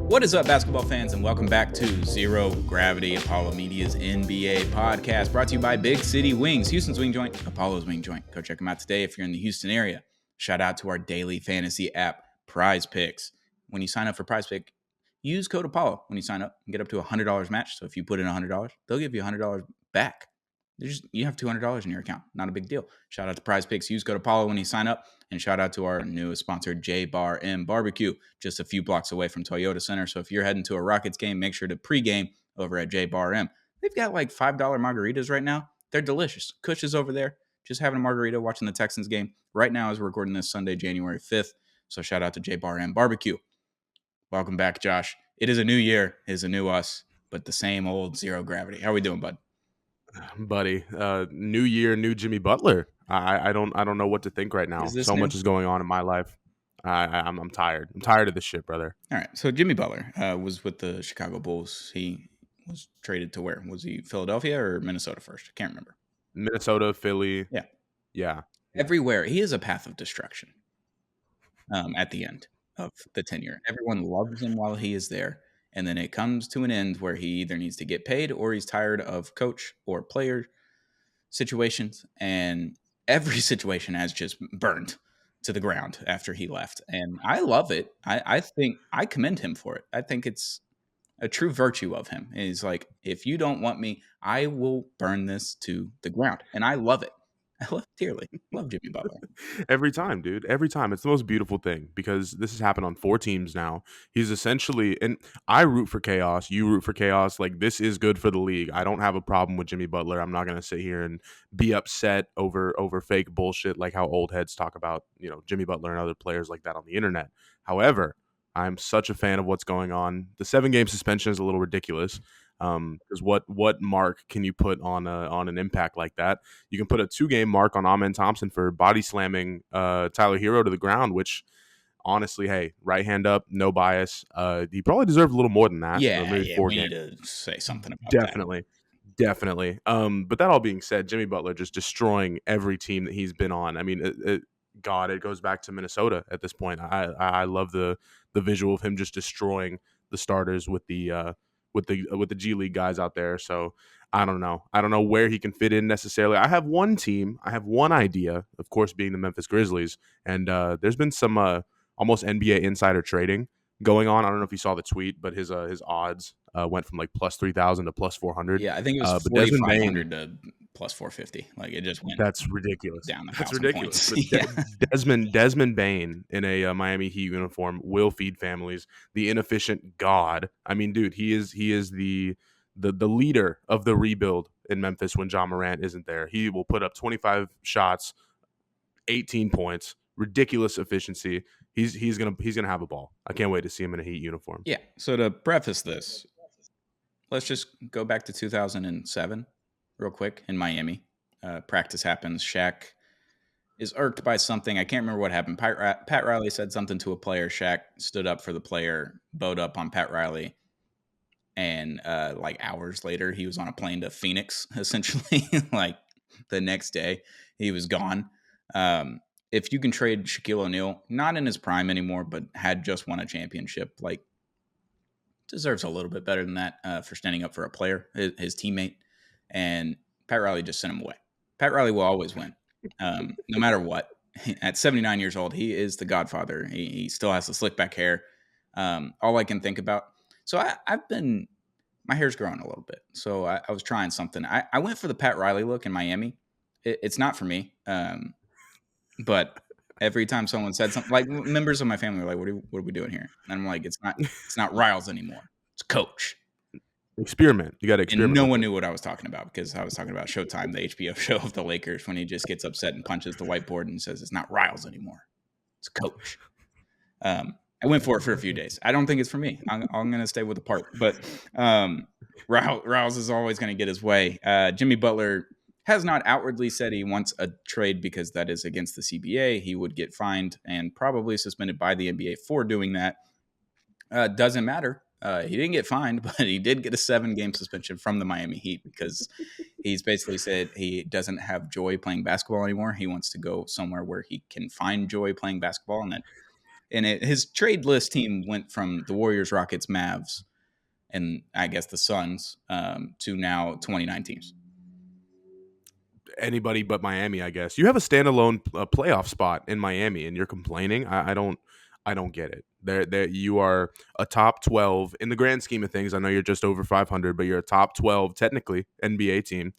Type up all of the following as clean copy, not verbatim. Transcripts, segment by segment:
What is up, basketball fans, and welcome back to Zero Gravity, Apollo Media's NBA podcast, brought to you by Big City Wings, Houston's Wing Joint, Apollo's Wing Joint. Go check them out today if you're in the Houston area. Shout out to our daily fantasy app, Prize Picks. When you sign up for Prize Pick, use code Apollo when you sign up and get up to a $100 match. So if you put in $100, they'll give you $100 back. You have $200 in your account. Not a big deal. Shout out to Prize Picks. Use code Apollo when you sign up. And shout out to our newest sponsor, J-Bar M Barbecue, just a few blocks away from Toyota Center. So if you're heading to a Rockets game, make sure to pregame over at J-Bar M. They've got like $5 margaritas right now. They're delicious. Kush is over there, just having a margarita, watching the Texans game right now as we're recording this Sunday, January 5th. So shout out to J-Bar M Barbecue. Welcome back, Josh. It is a new year. It is a new us, but the same old Zero Gravity. How are we doing, bud? Buddy, new year, new Jimmy Butler. I don't know what to think right now. So much is going on in my life. I'm tired. I'm tired of this shit, brother. All right. So Jimmy Butler was with the Chicago Bulls. He was traded to where? Was he Philadelphia or Minnesota first? I can't remember. Minnesota, Philly. Yeah. Everywhere. He is a path of destruction at the end of the tenure. Everyone loves him while he is there. And then it comes to an end where he either needs to get paid or he's tired of coach or player situations. And every situation has just burned to the ground after he left. And I love it. I think I commend him for it. I think it's a true virtue of him. He's like, if you don't want me, I will burn this to the ground. And I love it. I love it dearly. Love Jimmy Butler. Every time, dude. Every time. It's the most beautiful thing because this has happened on 4 teams now. He's essentially, and I root for chaos. You root for chaos. Like, this is good for the league. I don't have a problem with Jimmy Butler. I'm not going to sit here and be upset over fake bullshit like how old heads talk about, Jimmy Butler and other players like that on the internet. However, I'm such a fan of what's going on. The 7-game suspension is a little ridiculous. Because what mark can you put on an impact like that? You can put a 2-game mark on Amen Thompson for body slamming Tyler Hero to the ground, which honestly, hey, right hand up, no bias. He probably deserved a little more than that. Yeah, maybe 4 games. Need to say something about that. Definitely. But that all being said, Jimmy Butler just destroying every team that he's been on. I mean, it goes back to Minnesota at this point. I love the visual of him just destroying the starters with the G League guys out there. So I don't know where he can fit in necessarily. I have one team. I have one idea, of course, being the Memphis Grizzlies. And there's been some almost NBA insider trading going on. I don't know if you saw the tweet, but his odds went from like plus 3,000 to plus 400. Yeah, I think it was 4,500 to plus 450. Like, it just went. That's ridiculous. That's ridiculous. Desmond Bane in a Miami Heat uniform will feed families. The inefficient god. I mean, dude, he is the leader of the rebuild in Memphis when Ja Morant isn't there. He will put up 25 shots, 18 points, ridiculous efficiency. He's gonna have a ball. I can't wait to see him in a Heat uniform. Yeah. So to preface this, let's just go back to 2007 real quick in Miami. Practice happens. Shaq is irked by something. I can't remember what happened. Pat Riley said something to a player. Shaq stood up for the player, bowed up on Pat Riley. And like hours later, he was on a plane to Phoenix, essentially. Like the next day, he was gone. If you can trade Shaquille O'Neal, not in his prime anymore, but had just won a championship, like, deserves a little bit better than that for standing up for a player, his teammate. And Pat Riley just sent him away. Pat Riley will always win, no matter what. At 79 years old, he is the godfather. He still has the slick back hair. All I can think about. So my hair's growing a little bit. So I was trying something. I went for the Pat Riley look in Miami. It's not for me. But every time someone said something, like members of my family were like, what are we doing here? And I'm like, it's not Riles anymore. It's Coach. Experiment. You got to experiment. And no one knew what I was talking about because I was talking about Showtime, the HBO show of the Lakers, when he just gets upset and punches the whiteboard and says, it's not Riles anymore. It's Coach. I went for it for a few days. I don't think it's for me. I'm going to stay with the part. But Riles is always going to get his way. Jimmy Butler has not outwardly said he wants a trade because that is against the CBA. He would get fined and probably suspended by the NBA for doing that. Doesn't matter. He didn't get fined, but he did get a 7-game suspension from the Miami Heat because he's basically said he doesn't have joy playing basketball anymore. He wants to go somewhere where he can find joy playing basketball, and that And his trade list team went from the Warriors, Rockets, Mavs, and I guess the Suns to now 29 teams. Anybody but Miami, I guess. You have a standalone playoff spot in Miami, and you're complaining. I don't get it. There, you are a top 12 in the grand scheme of things. I know you're just over 500, but you're a top 12 technically NBA team.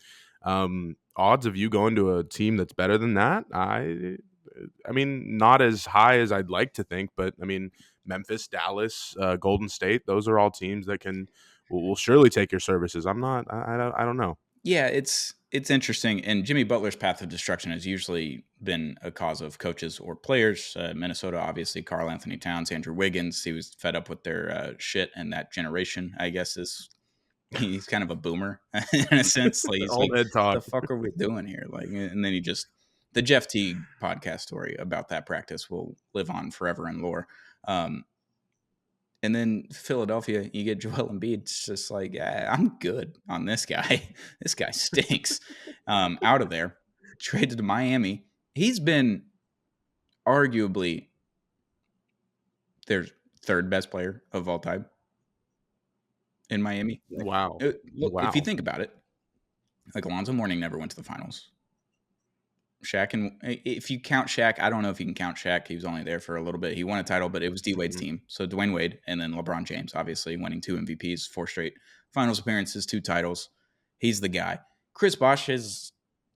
Odds of you going to a team that's better than that, I mean, not as high as I'd like to think, but I mean, Memphis, Dallas, Golden State, those are all teams that will surely take your services. I don't know. Yeah, it's interesting. And Jimmy Butler's path of destruction has usually been a cause of coaches or players. Minnesota, obviously, Karl Anthony Towns, Andrew Wiggins. He was fed up with their shit, and that generation, I guess, he's kind of a boomer in a sense. Like he's Old like, head talk. the fuck are we doing here? Like, and then the Jeff Teague podcast story about that practice will live on forever in lore. And then Philadelphia, you get Joel Embiid. It's just like, I'm good on this guy. This guy stinks. Out of there, traded to Miami. He's been arguably their third best player of all time in Miami. Wow. Look, if you Wow. think about it, like Alonzo Mourning never went to the finals. Shaq, and if you count Shaq, I don't know if you can count Shaq. He was only there for a little bit. He won a title, but it was D Wade's Mhm. team. So Dwayne Wade and then LeBron James, obviously winning 2 MVPs, 4 straight finals appearances, 2 titles. He's the guy. Chris Bosh is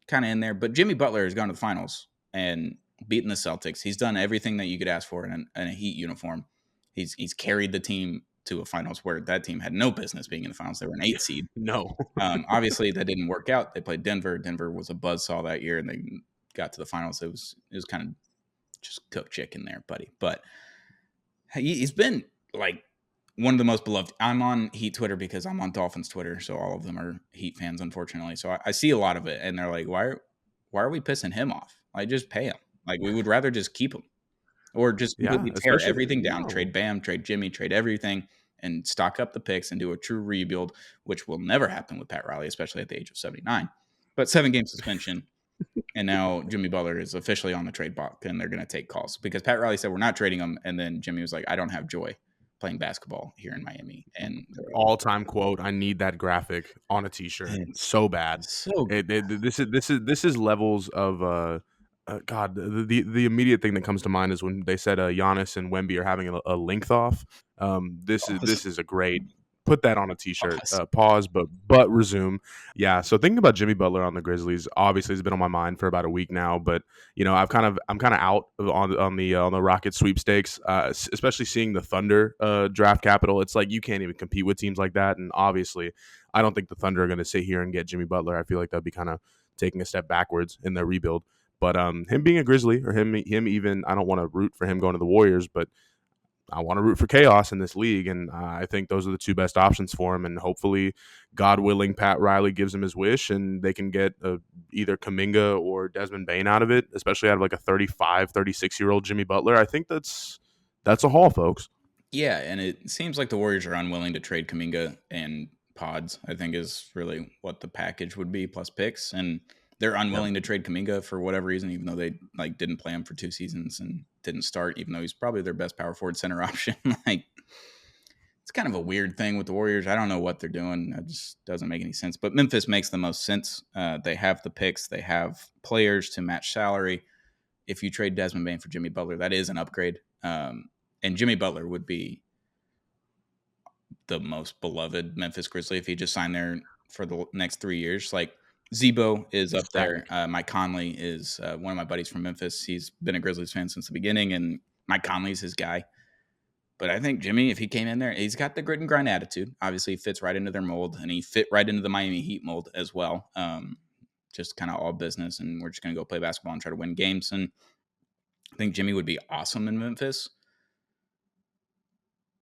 kind of in there, but Jimmy Butler has gone to the finals and beaten the Celtics. He's done everything that you could ask for in a Heat uniform. He's carried the team to a finals where that team had no business being in the finals. They were an 8 seed. No. Obviously, that didn't work out. They played Denver. Denver was a buzzsaw that year, and they got to the finals. It was kind of just cooked chicken there, buddy. But he's been like one of the most beloved. I'm on Heat Twitter because I'm on Dolphins Twitter, so all of them are Heat fans, unfortunately. So I see a lot of it, and they're like, "Why are we pissing him off? Like, just pay him. Like, we would rather just keep him, or just Yeah, completely tear especially everything down, no. trade Bam, trade Jimmy, trade everything, and stock up the picks and do a true rebuild, which will never happen with Pat Riley, especially at the age of 79. But 7-game suspension, and now Jimmy Butler is officially on the trade block, and they're going to take calls because Pat Riley said we're not trading him, and then Jimmy was like, I don't have joy playing basketball here in Miami, and All-time quote. I need that graphic on a T-shirt it's so bad. so good. This is levels of God. The immediate thing that comes to mind is when they said Giannis and Wemby are having a length off. This is a great. Put that on a T-shirt. Pause. Pause, but resume. Yeah. So thinking about Jimmy Butler on the Grizzlies obviously has been on my mind for about a week now. But I'm kind of out on the Rocket sweepstakes, especially seeing the Thunder draft capital. It's like you can't even compete with teams like that. And obviously, I don't think the Thunder are going to sit here and get Jimmy Butler. I feel like that'd be kind of taking a step backwards in their rebuild. But him being a Grizzly or him even, I don't want to root for him going to the Warriors, but I want to root for chaos in this league, and I think those are the two best options for him. And hopefully, God willing, Pat Riley gives him his wish, and they can get either Kuminga or Desmond Bane out of it, especially out of like a 35, 36-year-old Jimmy Butler. I think that's a haul, folks. Yeah, and it seems like the Warriors are unwilling to trade Kuminga and Pods, I think is really what the package would be, plus picks. And they're Yep. unwilling to trade Kuminga for whatever reason, even though they like didn't play him for 2 seasons and didn't start, even though he's probably their best power forward center option. Like, it's kind of a weird thing with the Warriors. I don't know what they're doing. It just doesn't make any sense. But Memphis makes the most sense. They have the picks. They have players to match salary. If you trade Desmond Bane for Jimmy Butler, that is an upgrade. And Jimmy Butler would be the most beloved Memphis Grizzly if he just signed there for the next 3 years. Like Zebo is up there. Ecstatic. Mike Conley is one of my buddies from Memphis. He's been a Grizzlies fan since the beginning, and Mike Conley's his guy. But I think Jimmy, if he came in there, he's got the grit and grind attitude. Obviously, he fits right into their mold, and he fit right into the Miami Heat mold as well. Just kind of all business, and we're just going to go play basketball and try to win games. And I think Jimmy would be awesome in Memphis.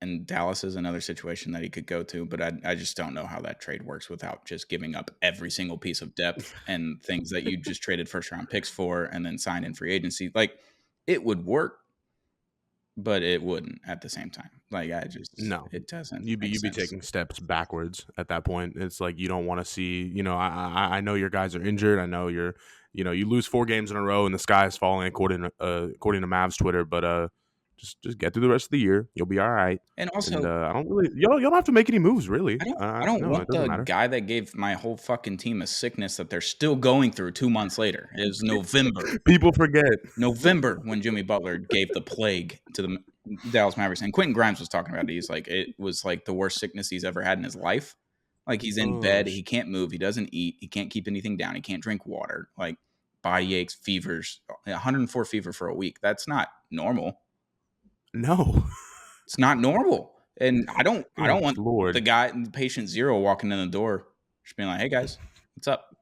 And Dallas is another situation that he could go to, but I just don't know how that trade works without just giving up every single piece of depth and things that you just traded first round picks for and then signed in free agency. Like, it would work, but it wouldn't at the same time. Like, No, it doesn't you'd make be sense. taking steps backwards at that point. It's like you don't want to see. I know your guys are injured. I know you lose 4 games in a row and the sky is falling according to Mavs Twitter. But Just get through the rest of the year. You'll be all right. And And also, I don't really you don't have to make any moves really. I don't No, it want doesn't the matter. guy that gave my whole fucking team a sickness that they're still going through 2 months later. It was November. People forget. November when Jimmy Butler gave the plague to the Dallas Mavericks. And Quentin Grimes was talking about it. He's like, it was like the worst sickness he's ever had in his life. Like, he's in Oh, bed, he can't move, he doesn't eat, he can't keep anything down, he can't drink water. Like, body aches, fevers, 104 fever for a week. That's not normal. no. It's not normal. And I Good don't want Lord. the patient zero walking in the door just being like, "Hey guys, what's up?"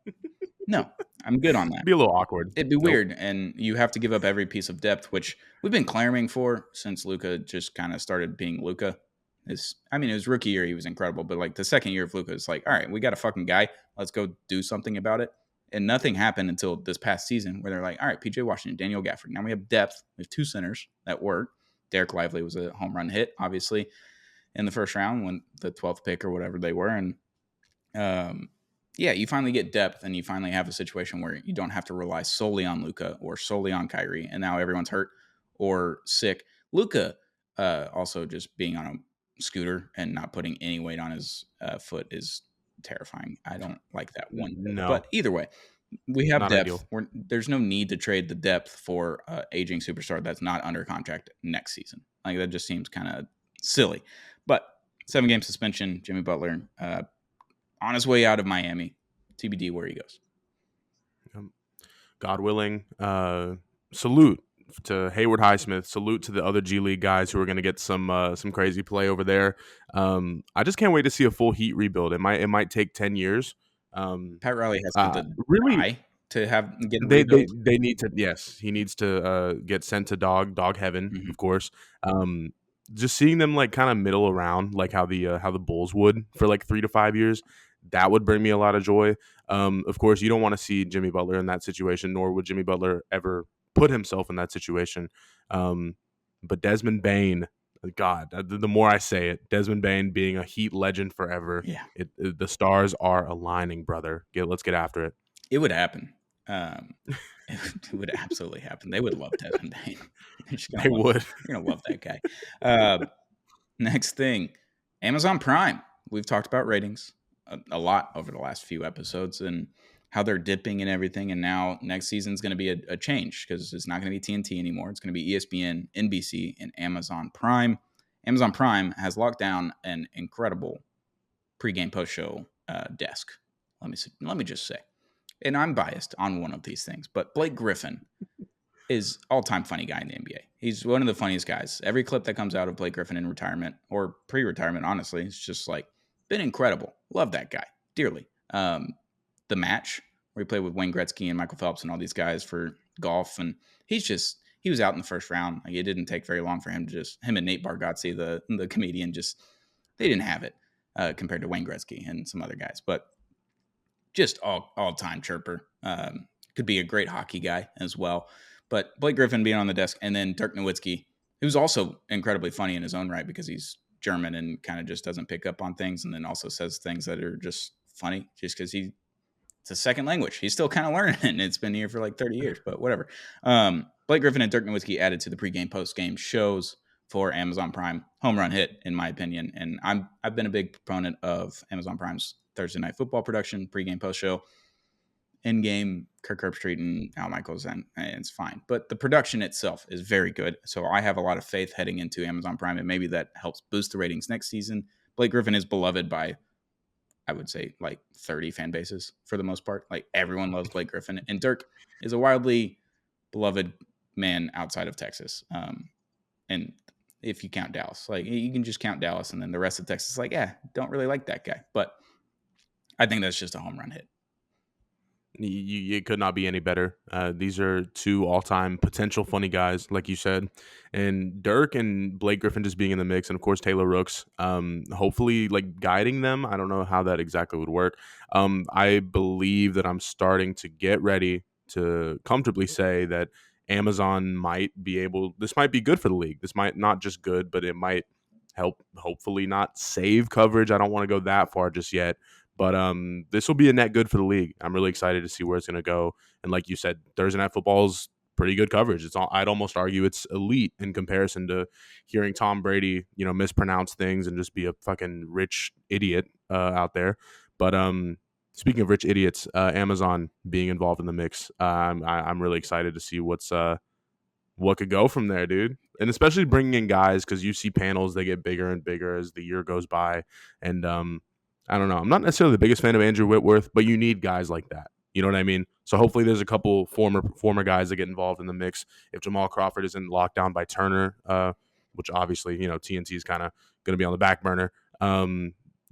No, I'm good on that. Be a little awkward. It'd be Nope. weird, and you have to give up every piece of depth, which we've been clamoring for since Luka just kind of started being Luka. I mean, his rookie year he was incredible, but like the second year of Luka, it's like, all right, we got a fucking guy. Let's go do something about it. And nothing happened until this past season, where they're like, all right, PJ Washington, Daniel Gafford. Now we have depth. We have two centers that work. Derek Lively was a home run hit, obviously, in the first round when the 12th pick or whatever they were, and yeah, you finally get depth, and you finally have a situation where you don't have to rely solely on Luka or solely on Kyrie, and now everyone's hurt or sick. Luka also just being on a scooter and not putting any weight on his foot is terrifying. I don't like that one bit. No, But either way, we have not depth. ideal. There's no need to trade the depth for aging superstar that's not under contract next season. Like, that just seems kind of silly. But 7-game suspension, Jimmy Butler on his way out of Miami. TBD where he goes. God willing. Salute to Hayward Highsmith. Salute to the other G League guys who are going to get some crazy play over there. I just can't wait to see a full Heat rebuild. It might take 10 years. Pat Riley has to Really, die to get a they need to. Yes, he needs to get sent to dog heaven, Mm-hmm. of course. Just seeing them like kind of middle around, like how the Bulls would for like 3 to 5 years, that would bring me a lot of joy. Of course, you don't want to see Jimmy Butler in that situation, nor would Jimmy Butler ever put himself in that situation. But Desmond Bain, God, the more I say it, Desmond Bain being a Heat legend forever, Yeah, the stars are aligning, brother. Let's get after it. it would happen. It would absolutely happen. They would love Desmond Bain. They would. You're gonna love that guy. Next thing, Amazon Prime. We've talked about ratings a lot over the last few episodes and how they're dipping and everything. And now next season's going to be a change because it's not going to be TNT anymore. It's going to be ESPN, NBC, and Amazon Prime. Amazon Prime has locked down an incredible pregame post-show desk. Let me just say, and I'm biased on one of these things, but Blake Griffin is all-time funny guy in the NBA. He's one of the funniest guys. Every clip that comes out of Blake Griffin in retirement or pre-retirement, honestly, it's just like been incredible. Love that guy dearly. The match where he played with Wayne Gretzky and Michael Phelps and all these guys for golf, and he was out in the first round. Like, it didn't take very long for him to him and Nate Bargatze, the comedian, they didn't have it compared to Wayne Gretzky and some other guys, but just all-time chirper. Could be a great hockey guy as well. But Blake Griffin being on the desk, and then Dirk Nowitzki, who's also incredibly funny in his own right because he's German and kind of just doesn't pick up on things, and then also says things that are just funny just because it's a second language. He's still kind of learning it, and it's been here for like 30 years, but whatever. Blake Griffin and Dirk Nowitzki added to the pregame, postgame shows for Amazon Prime. Home run hit, in my opinion. And I've been a big proponent of Amazon Prime's Thursday Night Football production, pregame, post show. In game, Kirk Herbstreit and Al Michaels, and it's fine. But the production itself is very good. So I have a lot of faith heading into Amazon Prime, and maybe that helps boost the ratings next season. Blake Griffin is beloved by, I would say, like 30 fan bases for the most part. Like, everyone loves Blake Griffin. And Dirk is a wildly beloved man outside of Texas. And if you count Dallas, like, you can just count Dallas, and then the rest of Texas is like, yeah, don't really like that guy. But I think that's just a home run hit. You could not be any better. These are two all-time potential funny guys, like you said, and Dirk and Blake Griffin just being in the mix, and of course Taylor Rooks. Hopefully, like, guiding them. I don't know how that exactly would work. I believe that I'm starting to get ready to comfortably say that Amazon might be able. This might be good for the league. This might not just good, but it might help. Hopefully, not save coverage. I don't want to go that far just yet. But this will be a net good for the league. I'm really excited to see where it's going to go. And like you said, Thursday Night Football is pretty good coverage. I'd almost argue it's elite in comparison to hearing Tom Brady, mispronounce things and just be a fucking rich idiot out there. But speaking of rich idiots, Amazon being involved in the mix, I'm really excited to see what could go from there, dude. And especially bringing in guys, because you see panels, they get bigger and bigger as the year goes by. And I don't know. I'm not necessarily the biggest fan of Andrew Whitworth, but you need guys like that. You know what I mean? So hopefully there's a couple former guys that get involved in the mix. If Jamal Crawford isn't locked down by Turner, which obviously, TNT is kind of going to be on the back burner.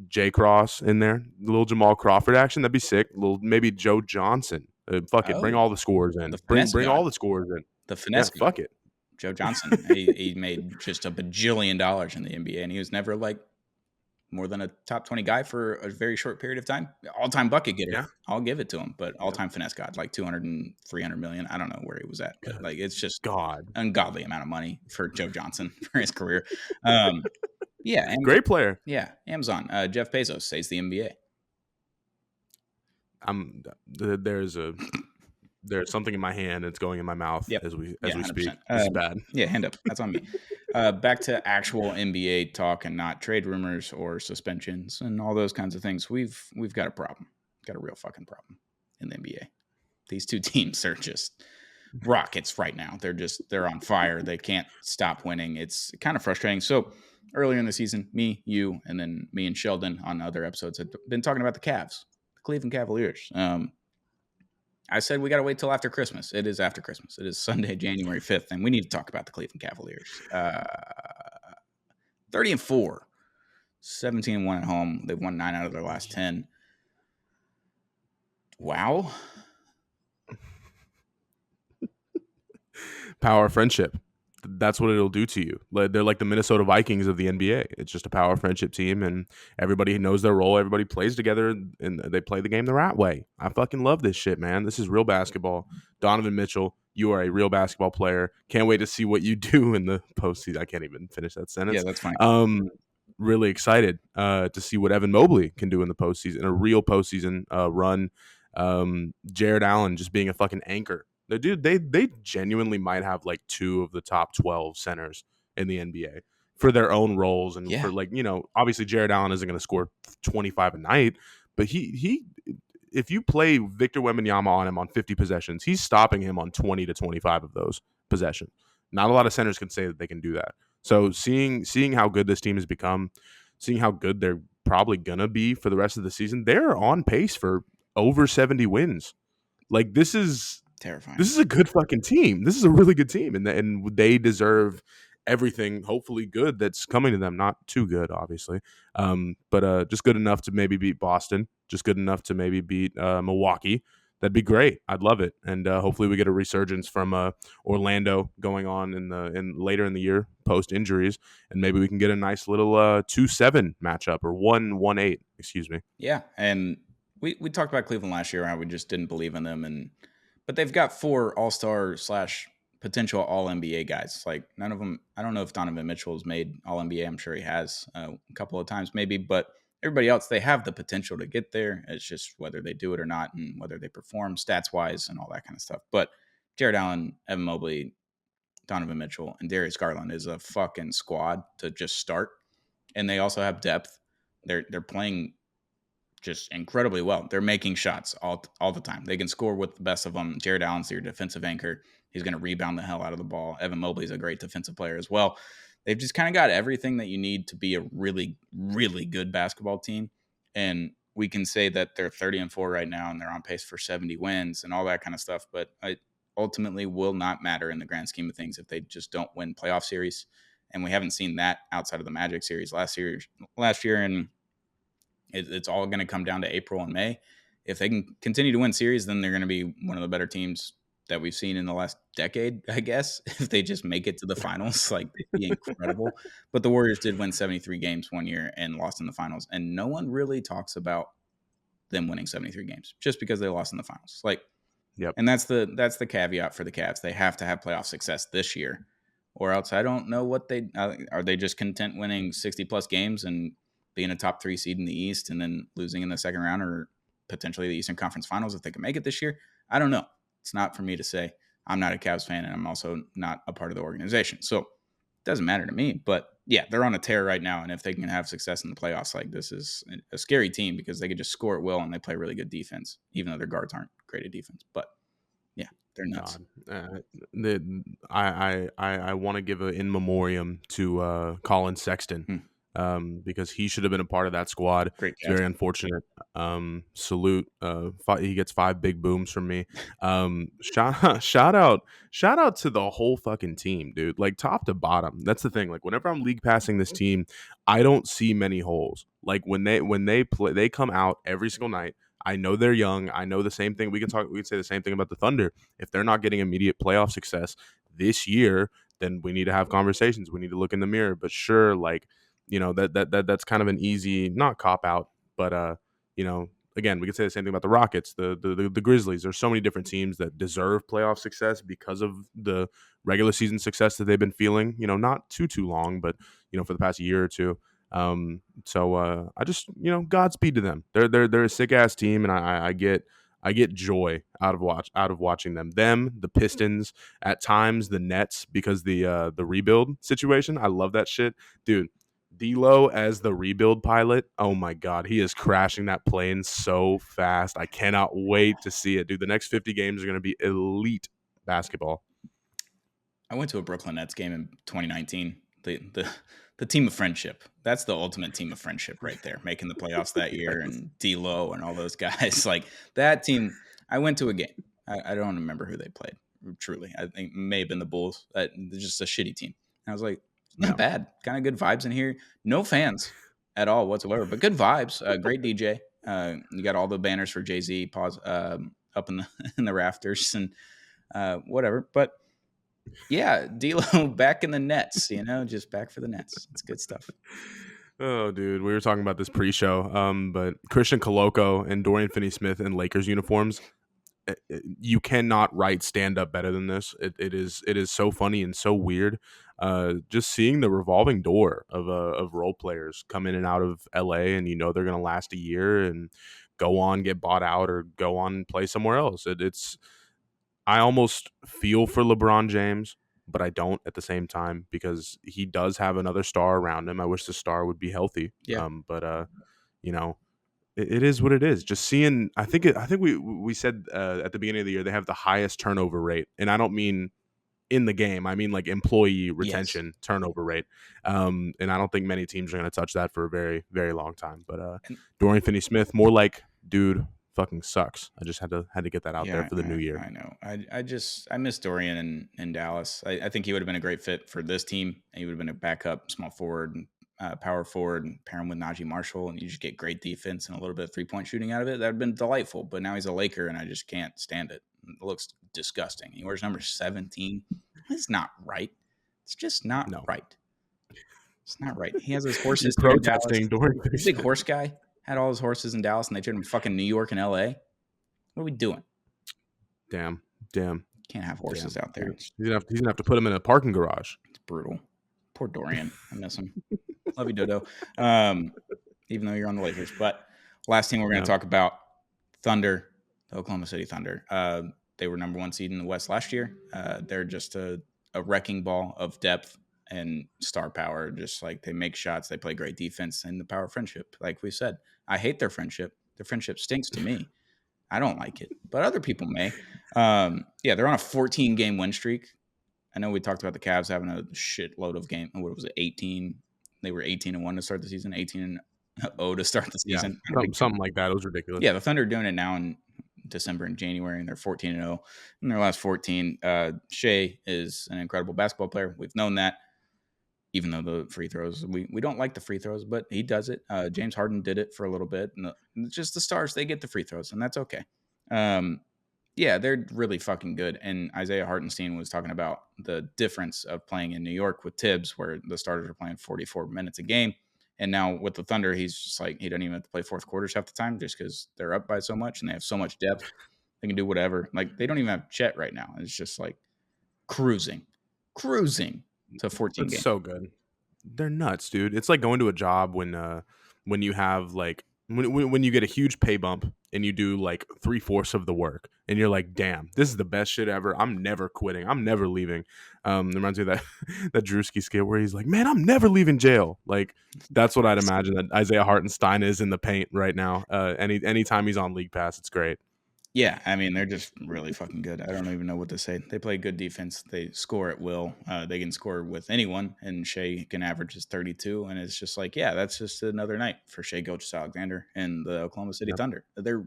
J Cross in there, a little Jamal Crawford action, that'd be sick. Maybe Joe Johnson. Fuck it, bring Oh, all the scores in. the Bring finesse bring god. all the scores in. The Yeah, finesse god. fuck it. Joe Johnson. He made just a bajillion dollars in the NBA, and he was never like more than a top 20 guy for a very short period of time. All-time bucket getter. Yeah. I'll give it to him, but Yeah. all-time finesse god, like 200 and 300 million. I don't know where he was at, but like it's just God. ungodly amount of money for Joe Johnson for his career. Yeah, Amazon, Great player. yeah, Amazon. Jeff Bezos says the NBA. There's something in my hand. It's going in my mouth Yep. as we Yeah, speak. 100%. This is bad. Yeah, hand up. That's on me. Back to actual NBA talk and not trade rumors or suspensions and all those kinds of things. We've got a problem. Got a real fucking problem in the NBA. These two teams are just rockets right now. They're on fire. They can't stop winning. It's kind of frustrating. So earlier in the season, me, you, and then me and Sheldon on other episodes had been talking about the Cavs, the Cleveland Cavaliers. I said we got to wait till after Christmas. It is after Christmas. It is Sunday, January 5th, and we need to talk about the Cleveland Cavaliers. 30-4, 17-1 at home. They've won 9 out of their last 10. Wow. Power of friendship. That's what it'll do to you. They're like the Minnesota Vikings of the NBA. It's just a power friendship team, and everybody knows their role. Everybody plays together, and they play the game the right way. I fucking love this shit, man. This is real basketball. Donovan Mitchell, you are a real basketball player. Can't wait to see what you do in the postseason. I can't even finish that sentence. Yeah, that's funny. Really excited to see what Evan Mobley can do in the postseason, a real postseason run. Jared Allen just being a fucking anchor. Dude, they genuinely might have like 2 of the top 12 centers in the NBA for their own roles, and for obviously Jared Allen isn't going to score 25 a night, but he if you play Victor Wembanyama on him on 50 possessions, he's stopping him on 20 to 25 of those possessions. Not a lot of centers can say that they can do that. So seeing how good this team has become, seeing how good they're probably gonna be for the rest of the season, they're on pace for over 70 wins. Like this is terrifying. This is a good fucking team. This is a really good team, and they deserve everything, hopefully good, that's coming to them. Not too good, obviously, but just good enough to maybe beat Boston. Just good enough to maybe beat Milwaukee. That'd be great. I'd love it, and hopefully we get a resurgence from Orlando going on in later in the year post injuries, and maybe we can get a nice little 2-7 matchup or 1-1-8. Excuse me. Yeah, and we talked about Cleveland last year, how we just didn't believe in them, but they've got 4 all-star / potential all-NBA guys. Like none of them, I don't know if Donovan Mitchell has made all-NBA. I'm sure he has a couple of times maybe, but everybody else, they have the potential to get there. It's just whether they do it or not and whether they perform stats-wise and all that kind of stuff. But Jared Allen, Evan Mobley, Donovan Mitchell, and Darius Garland is a fucking squad to just start. And they also have depth. They're playing just incredibly well. They're making shots all the time. They can score with the best of them. Jared Allen's your defensive anchor. He's going to rebound the hell out of the ball. Evan Mobley's a great defensive player as well. They've just kind of got everything that you need to be a really, really good basketball team. And we can say that they're 30-4 right now and they're on pace for 70 wins and all that kind of stuff. But it ultimately will not matter in the grand scheme of things if they just don't win playoff series. And we haven't seen that outside of the Magic series last year. And it's all going to come down to April and May. If they can continue to win series, then they're going to be one of the better teams that we've seen in the last decade, I guess. If they just make it to the finals, like they'd be incredible. But the Warriors did win 73 games one year and lost in the finals. And no one really talks about them winning 73 games just because they lost in the finals. Like, yep. And that's the caveat for the Cavs. They have to have playoff success this year, or else I don't know what are they just content winning 60 plus games and being a top 3 seed in the East and then losing in the second round or potentially the Eastern Conference Finals if they can make it this year. I don't know. It's not for me to say. I'm not a Cavs fan, and I'm also not a part of the organization. So it doesn't matter to me. But yeah, they're on a tear right now. And if they can have success in the playoffs, like this is a scary team because they can just score at will and they play really good defense, even though their guards aren't great at defense. But yeah, they're nuts. God, I want to give an in memoriam to Colin Sexton, Hmm. because he should have been a part of that squad. Great It's Cavs very fan. unfortunate. Salute. He gets 5 big booms from me. Shout out to the whole fucking team, dude. Like top to bottom. That's the thing. Like whenever I'm league passing this team, I don't see many holes. Like when they play, they come out every single night. I know they're young. I know the same thing. We can say the same thing about the Thunder. If they're not getting immediate playoff success this year, then we need to have conversations. We need to look in the mirror. But sure, like, that's kind of an easy, not cop out, but again, we can say the same thing about the Rockets, the Grizzlies. There's so many different teams that deserve playoff success because of the regular season success that they've been feeling. Not too long, but for the past year or two. So I just Godspeed to them. They're a sick ass team, and I get joy out of watching them. The Pistons, at times the Nets, because the rebuild situation. I love that shit, dude. D'Lo as the rebuild pilot. Oh my god, he is crashing that plane so fast. I cannot wait to see it, dude. The next 50 games are going to be elite basketball. I went to a Brooklyn Nets game in 2019. The team of friendship. That's the ultimate team of friendship right there, making the playoffs that year, and D'Lo and all those guys. Like that team. I went to a game. I don't remember who they played. Truly, I think it may have been the Bulls. They're just a shitty team. And I was like, it's not Yeah. bad. Kind of good vibes in here. No fans at all whatsoever, but good vibes. Great DJ. You got all the banners for Jay-Z pause up in the in the rafters and whatever. But yeah, D'Lo back in the Nets, just back for the Nets. It's good stuff. Oh, dude, we were talking about this pre-show. But Christian Coloco and Dorian Finney-Smith in Lakers uniforms, you cannot write stand up better than this. It is so funny and so weird. Just seeing the revolving door of role players come in and out of LA, and they're gonna last a year and go on get bought out or go on and play somewhere else. It's I almost feel for LeBron James, but I don't at the same time because he does have another star around him. I wish the star would be healthy. Yeah. But you know, it is what it is. Just seeing, I think we said at the beginning of the year they have the highest turnover rate, and I don't mean in the game. I mean like employee Yes. retention turnover rate. And I don't think many teams are going to touch that for a very very long time. But And Dorian Finney-Smith, more like dude fucking sucks. I just had to get that out there yeah, for the new year. I know. I miss Dorian in Dallas. I think he would have been a great fit for this team. He would have been a backup small forward and power forward and pair him with Najee Marshall, and you just get great defense and a little bit of 3-point shooting out of it. That would have been delightful. But now he's a Laker, and I just can't stand it. It looks disgusting. He wears number 17. It's not right. It's just not No, right. It's not right. He has his you're horses there in Dallas. protesting Dorian He's a big Finney-Smith. horse guy. Had all his horses in Dallas, and they traded him to fucking New York and L.A. What are we doing? Damn, damn, Can't have horses damn. out there. He's gonna have to put him in a parking garage. It's brutal. Poor Dorian. I miss him. Love you, Dodo. Um, even though you're on the Lakers. But last team we're going Yeah. to talk about, Thunder, the Oklahoma City Thunder. They were number 1 seed in the West last year. They're just a wrecking ball of depth and star power. Just like they make shots, they play great defense, and the power of friendship. Like we said, I hate their friendship. Their friendship stinks to me. I don't like it, but other people may. Yeah, they're on a 14-game win streak. I know we talked about the Cavs having a shitload of game. What was it? 18. They were 18-1 to start the season. 18-0 to start the Yeah, season. something like that. It was ridiculous. Yeah, the Thunder are doing it now in December and January, and they're 14-0 in their last 14. Shea is an incredible basketball player. We've known that, even though the free throws, we don't like the free throws, but he does it. James Harden did it for a little bit. And just the stars, they get the free throws, and that's okay. Yeah, they're really fucking good. And Isaiah Hartenstein was talking about the difference of playing in New York with Tibbs, where the starters are playing 44 minutes a game. And now with the Thunder, he's just like, he doesn't even have to play fourth quarters half the time just because they're up by so much and they have so much depth. They can do whatever. Like, they don't even have Chet right now. It's just like cruising to 14 It's games. so good. They're nuts, dude. It's like going to a job when you have like when you get a huge pay bump and you do like 3/4 of the work and you're like, damn, this is the best shit ever. I'm never quitting. I'm never leaving. Reminds me of that that Drewski skit where he's like, man, I'm never leaving jail. Like that's what I'd imagine that Isaiah Hartenstein is in the paint right now. Anytime he's on League Pass, it's great. Yeah, I mean, they're just really fucking good. I don't even know what to say. They play good defense. They score at will. They can score with anyone, and Shea can average his 32. And it's just like, yeah, that's just another night for Shea Gilgeous-Alexander and the Oklahoma City Yeah. Thunder. They're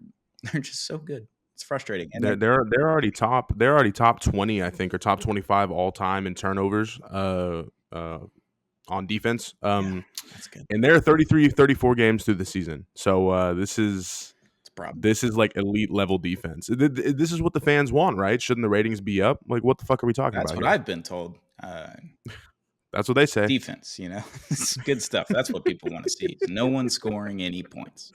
just so good. It's frustrating. And They're already top. They're already top 20, I think, or top 25 all time in turnovers. On defense. yeah, that's good. And they're 33, 34 games through the season. So this is It's a problem. this is like elite level defense. This is what the fans want, right? Shouldn't the ratings be up? Like, what the fuck are we talking That's about what here? I've been told. That's what they say. Defense, it's good stuff. That's what people want to see. No one scoring any points.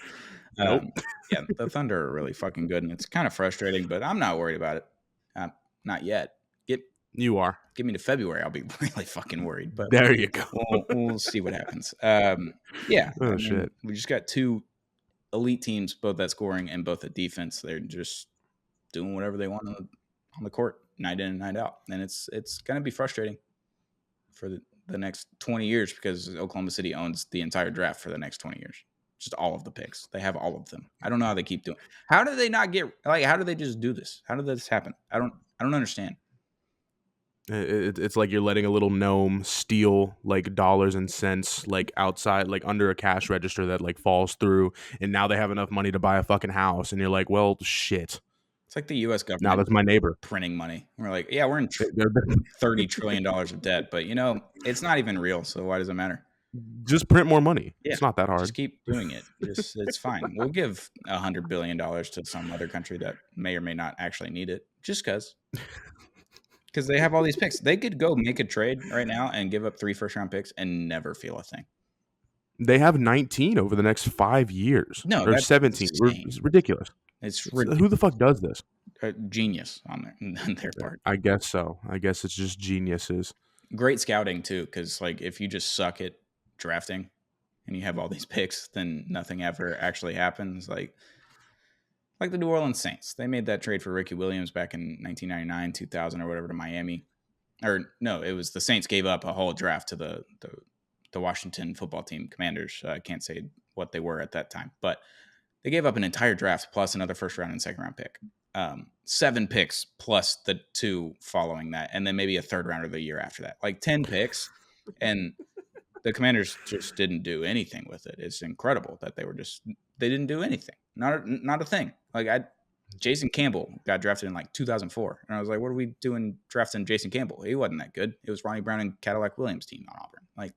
Nope. Yeah, the Thunder are really fucking good, and it's kind of frustrating, but I'm not worried about it. Not yet. You are. Give me to February, I'll be really fucking worried. But There you go. we'll see what happens. Yeah, Oh, shit. we just got two elite teams, both at scoring and both at defense. They're just doing whatever they want on the court, night in and night out, and it's gonna be frustrating for the next 20 years because Oklahoma City owns the entire draft for the next 20 years. Just all of the picks. They have all of them. I don't know how they keep doing. How do they not get how do they just do this? How did this happen? I don't understand. It's like you're letting a little gnome steal like dollars and cents like outside, like under a cash register that like falls through, and now they have enough money to buy a fucking house, and you're like, well, shit. It's like the U.S. Now government that's my neighbor. printing money. We're like, yeah, we're in They're- $30 trillion of debt, but it's not even real. So why does it matter? Just print more money. Yeah, It's not that hard. just keep doing it. It's fine. We'll give $100 billion to some other country that may or may not actually need it, just because they have all these picks. They could go make a trade right now and give up 3 first-round picks and never feel a thing. They have 19 over the next 5 years. No, or that's 17. insane. It's ridiculous. It's Who the fuck does this? genius on their part. I guess so. I guess it's just geniuses. Great scouting too, because like if you just suck at drafting and you have all these picks, then nothing ever actually happens. Like the New Orleans Saints, they made that trade for Ricky Williams back in 1999, 2000, or whatever to Miami. Or no, it was the Saints gave up a whole draft to the Washington football team Commanders. I can't say what they were at that time, but they gave up an entire draft plus another first round and second round pick. 7 picks plus the 2 following that, and then maybe a third rounder the year after that. Like 10 picks, and the Commanders just didn't do anything with it. It's incredible that they didn't do anything. Not a thing. Like Jason Campbell got drafted in like 2004, and I was like, what are we doing drafting Jason Campbell? He wasn't that good. It was Ronnie Brown and Cadillac Williams' team on Auburn. Like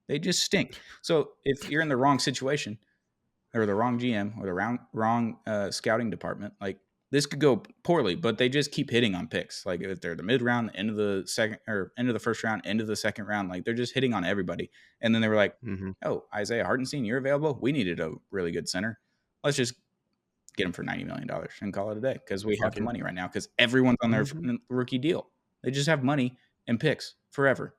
they just stink. So if you're in the wrong situation, or the wrong GM, or the wrong scouting department, like this could go poorly, but they just keep hitting on picks. Like if they're the mid round, end of the second, or end of the first round, end of the second round, like they're just hitting on everybody. And then they were like, oh, Isaiah Hartenstein, you're available. We needed a really good center. Let's just get him for $90 million and call it a day because we have the money right now because everyone's on their rookie deal. They just have money and picks forever.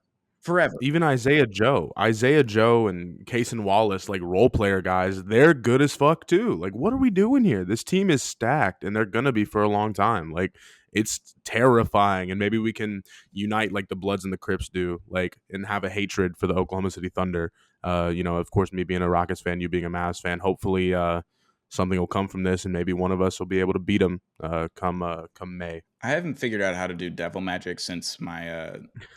Even Isaiah Joe and Cason Wallace, like role player guys, they're good as fuck too. Like, what are we doing here? This team is stacked, and they're gonna be for a long time. Like, it's terrifying, and maybe we can unite like the Bloods and the Crips do, like, and have a hatred for the Oklahoma City Thunder. Of course, me being a Rockets fan, you being a Mavs fan. Hopefully, something will come from this, and maybe one of us will be able to beat them come May. I haven't figured out how to do devil magic since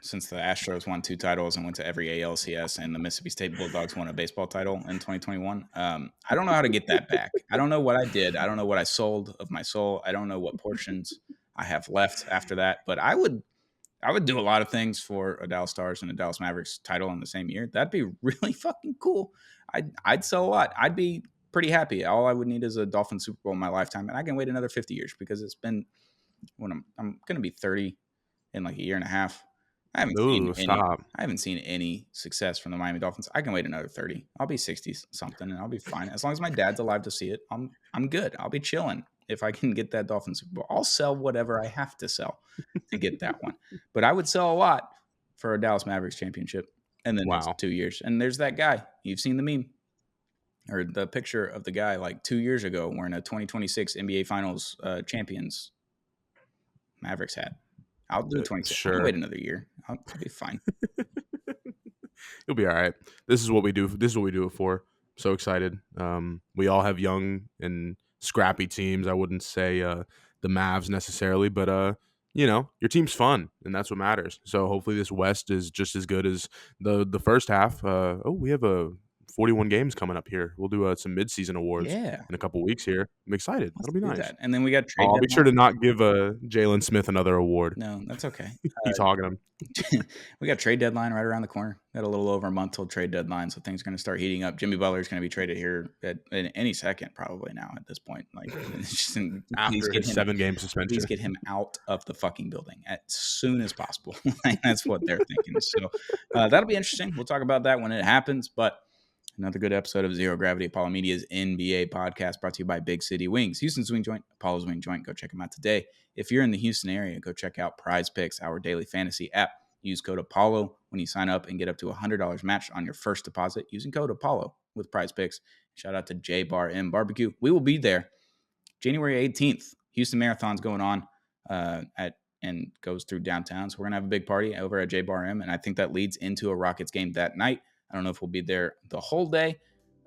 since the Astros won 2 titles and went to every ALCS, and the Mississippi State Bulldogs won a baseball title in 2021. I don't know how to get that back. I don't know what I did. I don't know what I sold of my soul. I don't know what portions I have left after that. But I would do a lot of things for a Dallas Stars and a Dallas Mavericks title in the same year. That'd be really fucking cool. I'd sell a lot. I'd be pretty happy. All I would need is a Dolphins Super Bowl in my lifetime, and I can wait another 50 years because it's been when I'm going to be 30 in like a year and a half. I haven't seen any success from the Miami Dolphins. I can wait another 30. I'll be 60 something and I'll be fine. As long as my dad's alive to see it, I'm good. I'll be chilling if I can get that Dolphins Super Bowl. I'll sell whatever I have to sell to get that one. But I would sell a lot for a Dallas Mavericks championship in the next 2 years. And there's that guy. You've seen the meme. or the picture of the guy like 2 years ago wearing a 2026 NBA Finals champions Mavericks hat. I'll do 26. I can Sure. wait another year. I'll be fine. You'll be all right. This is what we do. This is what we do it for. So excited. We all have young and scrappy teams. I wouldn't say the Mavs necessarily, but your team's fun, and that's what matters. So hopefully this West is just as good as the first half. We have 41 games coming up here. We'll do some midseason awards Yeah, in a couple weeks here. I'm excited. let's That'll be do nice. that. And then we got trade I'll be sure deadline. to not give Jalen Smith another award. No, that's okay. He's hogging him. We got trade deadline right around the corner. Got a little over a month till trade deadline, so things are going to start heating up. Jimmy Butler is going to be traded here in any second, probably now at this point. Like, After his 7-game suspension. Please get him out of the fucking building as soon as possible. That's what they're thinking. So that'll be interesting. We'll talk about that when it happens. But another good episode of Zero Gravity, Apollo Media's NBA podcast, brought to you by Big City Wings. Houston's Wing Joint, Apollo's Wing Joint. Go check them out today. If you're in the Houston area, go check out Prize Picks, our daily fantasy app. Use code Apollo when you sign up and get up to $100 matched on your first deposit using code Apollo with Prize Picks. Shout out to J Bar M Barbecue. We will be there January 18th. Houston Marathon's going on and goes through downtown. So we're going to have a big party over at J Bar M, and I think that leads into a Rockets game that night. I don't know if we'll be there the whole day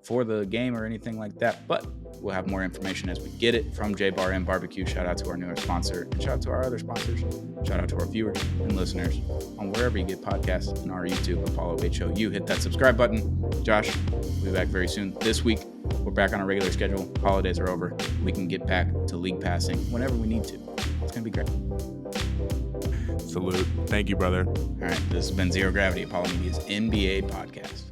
for the game or anything like that, but we'll have more information as we get it from J Bar M Barbecue. Shout out to our newest sponsor, and shout out to our other sponsors. Shout out to our viewers and listeners on wherever you get podcasts and our YouTube, Apollo HOU. Hit that subscribe button. Josh, we'll be back very soon. This week, we're back on a regular schedule. Holidays are over. We can get back to league passing whenever we need to. It's going to be great. Salute. Thank you, brother. All right, this has been Zero Gravity, Apollo Media's NBA podcast.